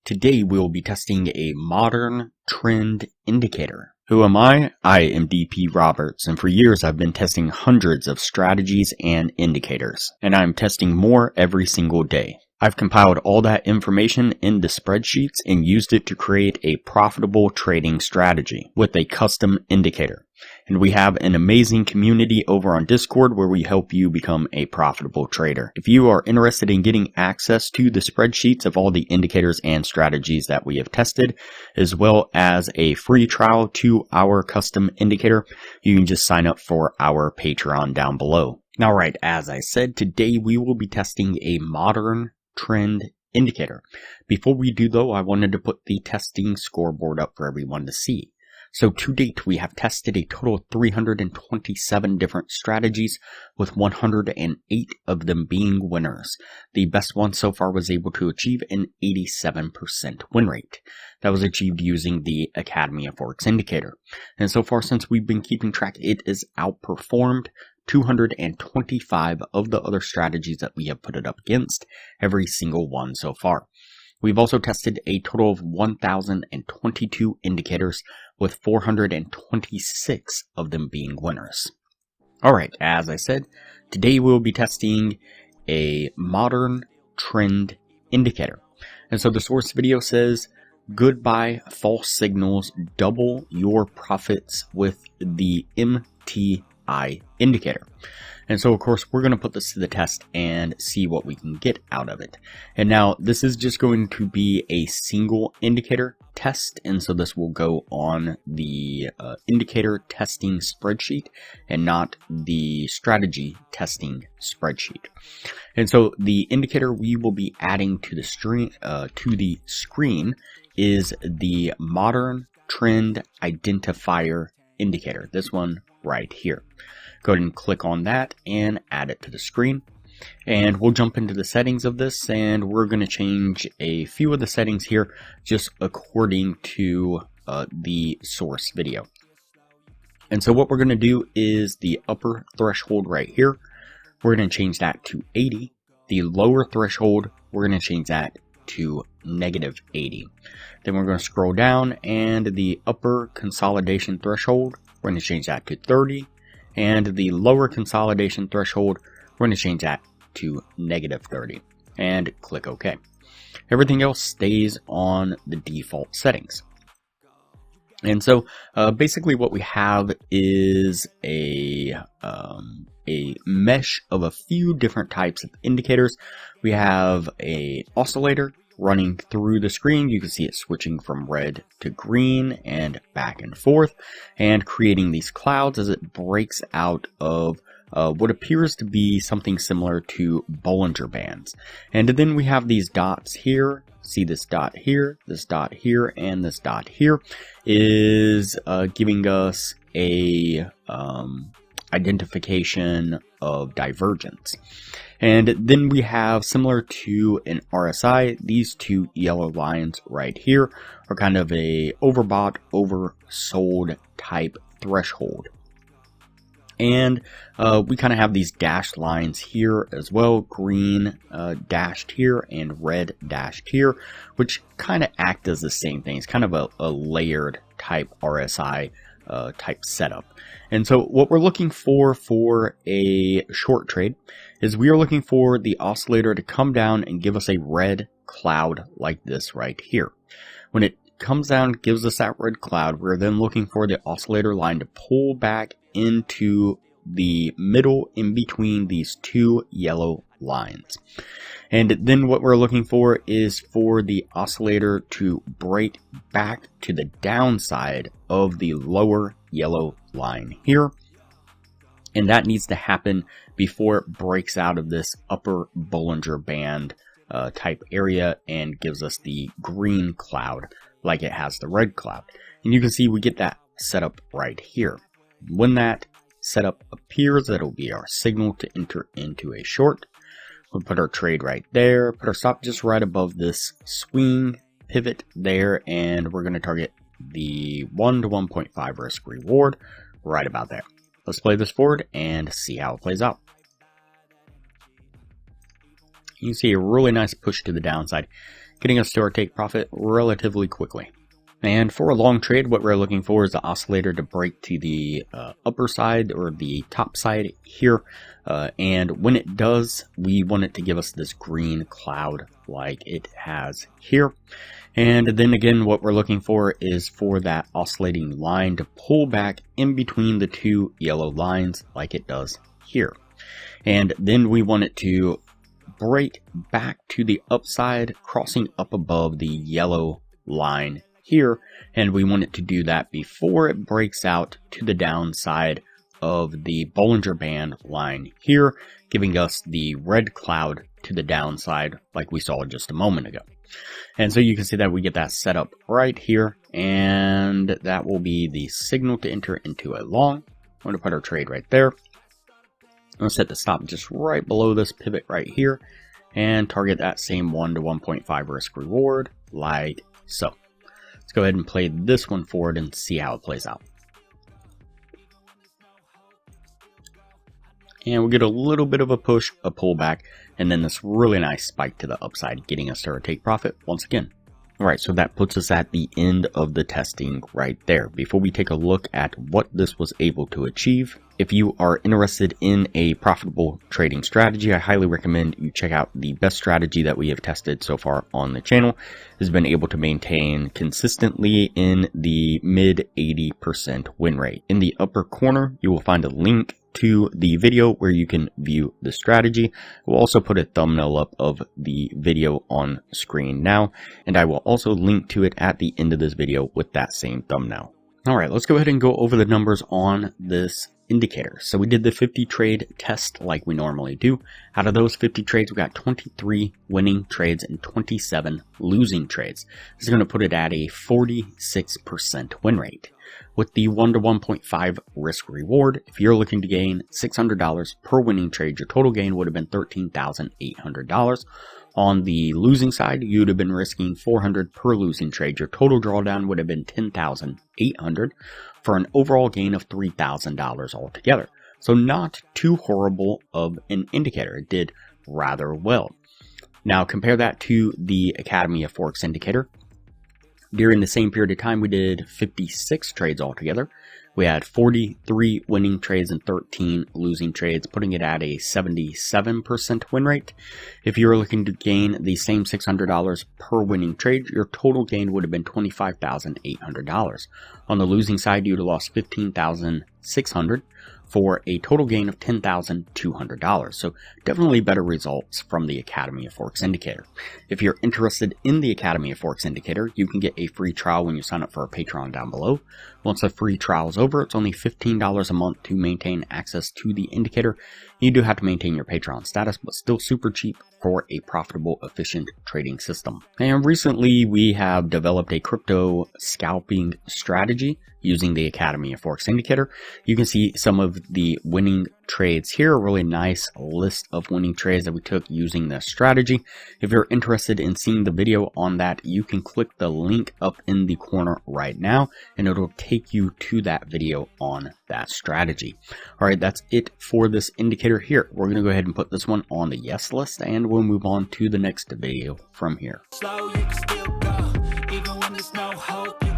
Today we'll be testing a modern trend indicator. Who am I? I am DP Roberts, and for years I've been testing hundreds of strategies and indicators, and I'm testing more every single day. I've compiled all that information into spreadsheets and used it to create a profitable trading strategy with a custom indicator. And we have an amazing community over on Discord where we help you become a profitable trader. If you are interested in getting access to the spreadsheets of all the indicators and strategies that we have tested, as well as a free trial to our custom indicator, you can just sign up for our Patreon down below. Now, right, as I said, today we will be testing a modern trend indicator. Before we do though, I wanted to put the testing scoreboard up for everyone to see. So to date, we have tested a total of 327 different strategies, with 108 of them being winners. The best one so far was able to achieve an 87% win rate. That was achieved using the Academy of Forex indicator. And so far, since we've been keeping track, it is outperformed 225 of the other strategies that we have put it up against, every single one so far. We've also tested a total of 1,022 indicators, with 426 of them being winners. Alright, as I said, today we'll be testing a modern trend indicator. And so the source video says, goodbye false signals, double your profits with the MTI indicator. And so of course we're going to put this to the test and see what we can get out of it. And now this is just going to be a single indicator test, and so this will go on the indicator testing spreadsheet and not the strategy testing spreadsheet. And so the indicator we will be adding to the screen is the modern trend identifier indicator, this one right here. Go ahead and click on that and add it to the screen. And we'll jump into the settings of this, and we're going to change a few of the settings here just according to the source video. And so what we're going to do is the upper threshold right here, we're going to change that to 80. The lower threshold, we're going to change that to -80. Then we're going to scroll down, and the upper consolidation threshold, we're going to change that to 30. And the lower consolidation threshold, we're going to change that to -30 and click OK. Everything else stays on the default settings. And so basically what we have is a mesh of a few different types of indicators. We have a oscillator running through the screen. You can see it switching from red to green and back and forth, and creating these clouds as it breaks out of what appears to be something similar to Bollinger Bands. And then we have these dots here. See this dot here, and this dot here is giving us a identification of divergence. And then we have, similar to an RSI, these two yellow lines right here are kind of a overbought, oversold type threshold. And we kind of have these dashed lines here as well, green dashed here and red dashed here, which kind of act as the same thing. It's kind of a layered type RSI type setup. And so what we're looking for a short trade is we are looking for the oscillator to come down and give us a red cloud like this right here. When it comes down, gives us that red cloud, we're then looking for the oscillator line to pull back into the middle in between these two yellow lines. And then what we're looking for is for the oscillator to break back to the downside of the lower yellow line here. And that needs to happen before it breaks out of this upper Bollinger Band type area and gives us the green cloud like it has the red cloud. And you can see we get that setup right here. When that setup appears, that'll be our signal to enter into a short. We'll put our trade right there, put our stop just right above this swing pivot there, and we're going to target the 1 to 1.5 risk reward right about there. Let's play this forward and see how it plays out. You can see a really nice push to the downside. getting us to our take profit relatively quickly. And for a long trade, what we're looking for is the oscillator to break to the upper side or the top side here. And when it does, we want it to give us this green cloud like it has here. And then again, what we're looking for is for that oscillating line to pull back in between the two yellow lines like it does here. And then we want it to break back to the upside, crossing up above the yellow line here, and we want it to do that before it breaks out to the downside of the Bollinger Band line here, giving us the red cloud to the downside like we saw just a moment ago. And so you can see that we get that set up right here, and that will be the signal to enter into a long. I'm going to put our trade right there. I'm going to set the stop just right below this pivot right here and target that same 1 to 1.5 risk reward like so. Let's go ahead and play this one forward and see how it plays out. And we'll get a little bit of a push, a pullback, and then this really nice spike to the upside, getting us to our take profit once again. Alright, so that puts us at the end of the testing right there. Before we take a look at what this was able to achieve, if you are interested in a profitable trading strategy, I highly recommend you check out the best strategy that we have tested so far on the channel. It has been able to maintain consistently in the mid 80% win rate. In the upper corner, you will find a link to the video where you can view the strategy. We'll also put a thumbnail up of the video on screen now, and I will also link to it at the end of this video with that same thumbnail. Alright, let's go ahead and go over the numbers on this indicator. So we did the 50 trade test like we normally do. Out of those 50 trades, we got 23 winning trades and 27 losing trades. This is going to put it at a 46% win rate. With the 1 to 1.5 risk reward, if you're looking to gain $600 per winning trade, your total gain would have been $13,800. On the losing side, you'd have been risking $400 per losing trade. Your total drawdown would have been $10,800 for an overall gain of $3,000 altogether. So not too horrible of an indicator. It did rather well. Now compare that to the Academy of Forex indicator. During the same period of time, we did 56 trades altogether. We had 43 winning trades and 13 losing trades, putting it at a 77% win rate. If you were looking to gain the same $600 per winning trade, your total gain would have been $25,800. On the losing side, you'd have lost $15,600 for a total gain of $10,200. So definitely better results from the Academy of Forex indicator. If you're interested in the Academy of Forex indicator, you can get a free trial when you sign up for our Patreon down below. Once the free trial is over, it's only $15 a month to maintain access to the indicator. You do have to maintain your Patreon status, but still super cheap for a profitable, efficient trading system. And recently we have developed a crypto scalping strategy using the Academy of Forex indicator. You can see some of the winning trades here, a really nice list of winning trades that we took using this strategy. If you're interested in seeing the video on that, you can click the link up in the corner right now and it'll take you to that video on that strategy. All right, that's it for this indicator here. We're going to go ahead and put this one on the yes list and we'll move on to the next video from here. Slow, you can still go, even when there's no hope.